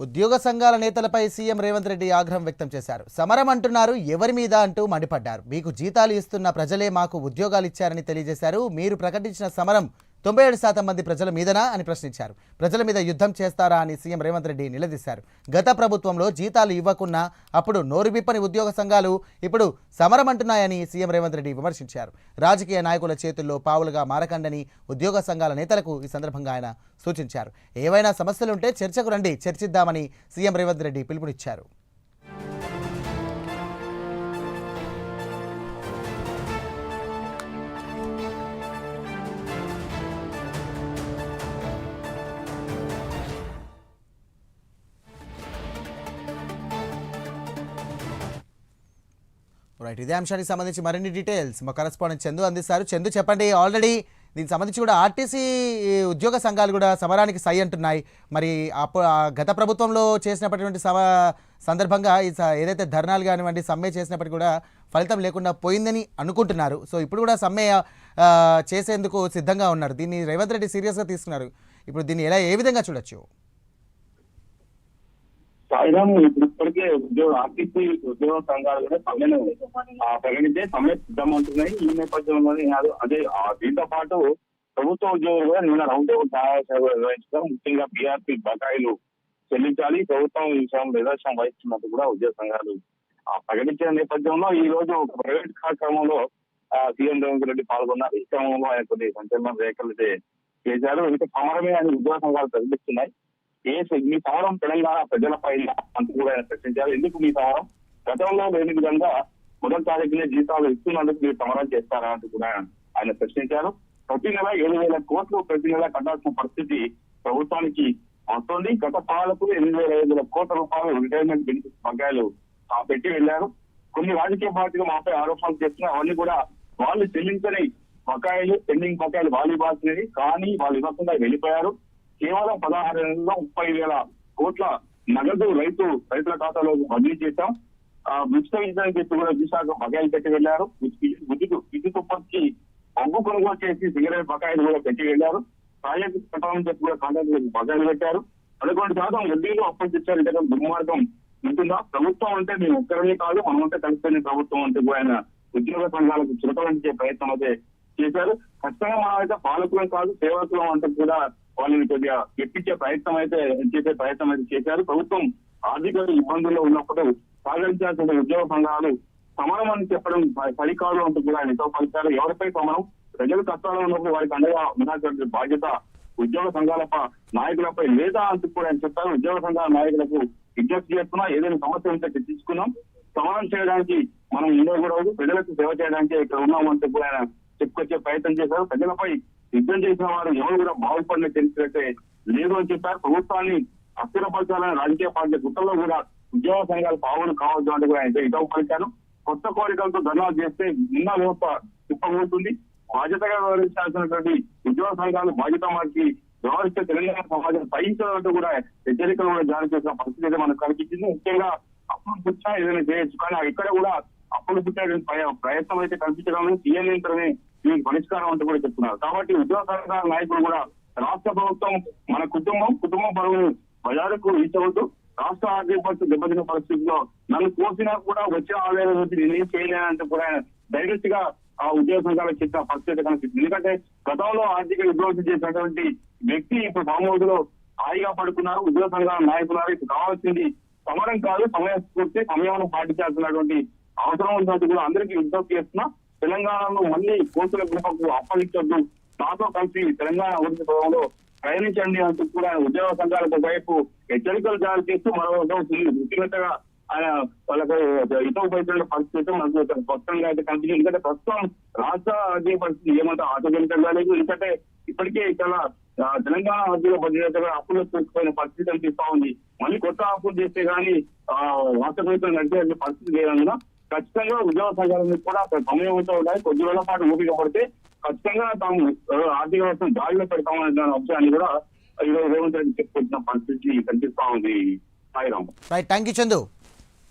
ఉద్యోగ సంఘాల నేతలపై సీఎం రేవంత్ రెడ్డి ఆగ్రహం వ్యక్తం చేశారు. సమరం అంటున్నారు, ఎవరి మీద అంటూ మండిపడ్డారు. మీకు జీతాలు ఇస్తున్న ప్రజలే మాకు ఉద్యోగాలు ఇచ్చారని తెలియజేశారు. మీరు ప్రకటించిన సమరం 97% మంది ప్రజల మీదనా అని ప్రశ్నించారు. ప్రజల మీద యుద్ధం చేస్తారా అని సీఎం రేవంత్ రెడ్డి నిలదీశారు. గత ప్రభుత్వంలో జీతాలు ఇవ్వకున్నా అప్పుడు నోరు విప్పని ఉద్యోగ సంఘాలు ఇప్పుడు సమరం అంటున్నాయని సీఎం రేవంత్ రెడ్డి విమర్శించారు. రాజకీయ నాయకుల చేతుల్లో పావులుగా మారకండని ఉద్యోగ సంఘాల నేతలకు ఈ సందర్భంగా ఆయన సూచించారు. ఏవైనా సమస్యలుంటే చర్చకు రండి, చర్చిద్దామని సీఎం రేవంత్ రెడ్డి పిలుపునిచ్చారు. రైట్, ఇదే అంశానికి సంబంధించి మరిన్ని డీటెయిల్స్ మా కరెస్పాండెంట్ చందు అందిస్తారు. చందు, చెప్పండి. ఆల్రెడీ దీనికి సంబంధించి కూడా ఆర్టీసీ ఉద్యోగ సంఘాలు కూడా సమరానికి సై అంటున్నాయి. మరి గత ప్రభుత్వంలో చేసినటువంటి సందర్భంగా ఏదైతే ధర్నాలు కానివ్వండి, సమ్మె చేసినప్పటికీ కూడా ఫలితం లేకుండా పోయిందని అనుకుంటున్నారు. సో ఇప్పుడు కూడా సమ్మె చేసేందుకు సిద్ధంగా ఉన్నారు. దీన్ని రేవంత్ రెడ్డి సీరియస్గా తీసుకున్నారు. ఇప్పుడు దీన్ని ఏ విధంగా చూడొచ్చు? సాయిరామ్, ఇప్పటికే ఆర్టీసీ ఉద్యోగ సంఘాలు కూడా సమ్మెను ప్రకటించే సమ్మె సిద్ధమవుతున్నాయి. ఈ నేపథ్యంలోనే అదే దీంతో పాటు ప్రభుత్వ ఉద్యోగులు కూడా నిన్న రౌండ్ టేబుల్ సమావేశాలు నిర్వహించడం, ముఖ్యంగా బీఆర్పీ బకాయిలు చెల్లించాలి, ప్రభుత్వం ఈ విషయం నిర్లక్ష్యం వహిస్తున్నట్టు కూడా ఉద్యోగ సంఘాలు ప్రకటించిన నేపథ్యంలో ఈ రోజు ఒక ప్రైవేట్ కార్యక్రమంలో సీఎం రేవంత్ రెడ్డి పాల్గొన్నారు. ఈ క్రమంలో ఆయన కొన్ని సంచలన వ్యాఖ్యలు చేశారు. ఇంకా సమరమే అని ఉద్యోగ సంఘాలు ప్రకటిస్తున్నాయి. మీ సమరం తెలంగాణ ప్రజలపై అంటూ కూడా ఆయన ప్రశ్నించారు. ఎందుకు మీ సమరం? గతంలో లేని విధంగా మొదటి తారీఖునే జీతాలు ఇస్తున్నందుకు మీరు సమరం చేస్తారా అంటూ కూడా ఆయన ప్రశ్నించారు. ప్రతి నెల 7,000 కోట్లు ప్రతి నెల కట్టాల్సిన పరిస్థితి ప్రభుత్వానికి వస్తుంది. గత పాలకులు 8,500 కోట్ల రూపాయలు రిటైర్మెంట్ బెనిఫిట్స్ బకాయిలు పెట్టి వెళ్లారు. కొన్ని రాజకీయ పార్టీలు మాపై ఆరోపణలు చేస్తున్నా అవన్నీ కూడా వాళ్ళు చెల్లించని బకాయిలు, పెండింగ్ బకాయిలు వాళ్ళు ఇవ్వాల్సినవి, కానీ వాళ్ళు ఇవ్వకుండా వెళ్ళిపోయారు. కేవలం 16 నెలల్లో 30,000 కోట్ల నగదు రైతుల ఖాతాలో బదిలీ చేశాం. విస్తరించడానికి చెప్పి కూడా విశాఖ బకాయిలు పెట్టి వెళ్లారు. విద్యుత్ ఉత్పత్తికి బొగ్గు కొనుగోలు చేసి సిగరెట్ బకాయిలు కూడా పెట్టి వెళ్లారు. ప్రాజెక్టు కట్టాలని చెప్పి కూడా కాంట్రాక్టులకు బకాయిలు పెట్టారు. 11% వడ్డీలు అప్పులు తెచ్చారు. ఇంతగా దుర్మార్గం ఉంటుందా? ప్రభుత్వం అంటే మేము ఒక్కరే కాదు, మనమంటే కలిసిపోయిన ప్రభుత్వం అంటే కూడా ఆయన ఉద్యోగ సంఘాలకు చురకలంచే ప్రయత్నం అయితే చేశారు. ఖచ్చితంగా మనం అయితే పాలకులం కాదు, సేవకులం అంటే కూడా వాళ్ళని కొద్దిగా ఎప్పించే ప్రయత్నం అయితే చేశారు. ప్రభుత్వం ఆర్థిక ఇబ్బందుల్లో ఉన్నప్పుడు సహకరించాల్సిన ఉద్యోగ సంఘాలు సమరం అని చెప్పడం సరికాదు అంటూ కూడా ఆయన ఎంతో పలికారు. ఎవరిపై సమరం? ప్రజలు కష్టాలు ఉన్నప్పుడు వారికి అండగా ఉన్నటువంటి బాధ్యత ఉద్యోగ సంఘాల నాయకులపై లేదా అంటూ కూడా ఆయన చెప్పారు. ఉద్యోగ సంఘాల నాయకులకు విజ్ఞప్తి చేస్తున్నా, ఏదైనా సమస్య ఉంటే చర్చించుకున్నాం, సమరం చేయడానికి మనం ఉండకూడదు, ప్రజలకు సేవ చేయడానికి ఇక్కడ ఉన్నామంటూ కూడా ఆయన చెప్పుకొచ్చే ప్రయత్నం చేశారు. ప్రజలపై యుద్ధం చేసిన వారు ఎవరు కూడా బాగుపడిన చరిత్రతే లేదు అని చెప్పారు. ప్రభుత్వాన్ని అస్థిరపరచాలని రాజకీయ పార్టీ గుట్టల్లో కూడా ఉద్యోగ సంఘాలు పావులు కావద్దు అంటే కూడా ఆయన ఇటవ పలికారు. కొత్త కోరికలతో ధర్నాలు చేస్తే నిన్న వ్యవస్థ తిప్పబోతుంది. బాధ్యతగా వ్యవహరించాల్సినటువంటి ఉద్యోగ సంఘాలు బాధ్యత మార్చి వ్యవహరిస్తే తెలంగాణ సమాజం సహించాలంటూ కూడా హెచ్చరికలు కూడా జారీ చేసిన పరిస్థితి అయితే మనకు కనిపించింది. ముఖ్యంగా అప్పులు పుచ్చా ఏదైనా చేయొచ్చు, కానీ ఇక్కడ కూడా అప్పులు పుట్టే ప్రయత్నం అయితే కనిపించడం సీఎం యంత్రమే దీనికి పరిష్కారం అంటూ కూడా చెప్తున్నారు. కాబట్టి ఉద్యోగ సంఘాల నాయకులు కూడా రాష్ట్ర ప్రభుత్వం మన కుటుంబం పరువును బజారుకు ఇచ్చవద్దు, రాష్ట్ర ఆర్థిక పరిస్థితి దెబ్బతిన్న పరిస్థితిలో నన్ను కోసినా కూడా వచ్చే ఆదాయం నేనేం చేయలేనంటూ కూడా డైరెక్ట్ గా ఆ ఉద్యోగ సంఘాలకు చెప్పిన పరిస్థితి కనిపిస్తుంది. ఎందుకంటే గతంలో ఆర్థిక విధ్వంసం చేసినటువంటి వ్యక్తి ఇప్పుడు ఫామ్ హౌస్ లో హాయిగా పడుకున్నారు. ఉద్యోగ సంఘాల నాయకులు ఇప్పుడు కావాల్సింది సమరం కాదు, సమయం పాటించాల్సినటువంటి అవసరం ఉన్నట్టు కూడా అందరికీ విజ్ఞప్తి చేస్తున్నా. తెలంగాణలో మళ్ళీ కోర్టుల గుంపకు అప్పగించొద్దు, నాతో కలిసి తెలంగాణ అభివృద్ధి పదంలో ప్రయాణించండి అంటూ కూడా ఉద్యోగ సంఘాలకు వైపు హెచ్చరికలు జారీ చేస్తూ మరో వ్యక్తిగతంగా ఆయన వాళ్ళకు ఇతర పరిస్థితుల పరిస్థితి మనకు స్పష్టంగా అయితే కనిపించింది. ఎందుకంటే ప్రస్తుతం రాష్ట్ర ఆర్థిక పరిస్థితి ఏమంటే ఆటోజనికంగా లేదు. ఎందుకంటే ఇప్పటికే చాలా తెలంగాణ ఆర్థిక బడ్జెట్ అప్పులు తీసుకుపోయిన పరిస్థితి అనిపిస్తా ఉంది. మళ్ళీ కొత్త అప్పులు చేస్తే గానీ రాష్ట్ర ప్రభుత్వం నడిచే పరిస్థితి లేదన్నా ఖచ్చితంగా ఉద్యోగ సంఘాలను కూడా సమయంతో ఉండాలి. కొద్ది రోజుల పాటు ఊపిక పడితే ఖచ్చితంగా తాము ఆర్థిక వ్యవస్థను దారిలో పెడతామనే అంశాన్ని కూడా ఈరోజు రేవంత్ రెడ్డి చెప్పుకుంటున్న పరిస్థితి కనిపిస్తా ఉంది. Sairam. Right, thank you Chandu.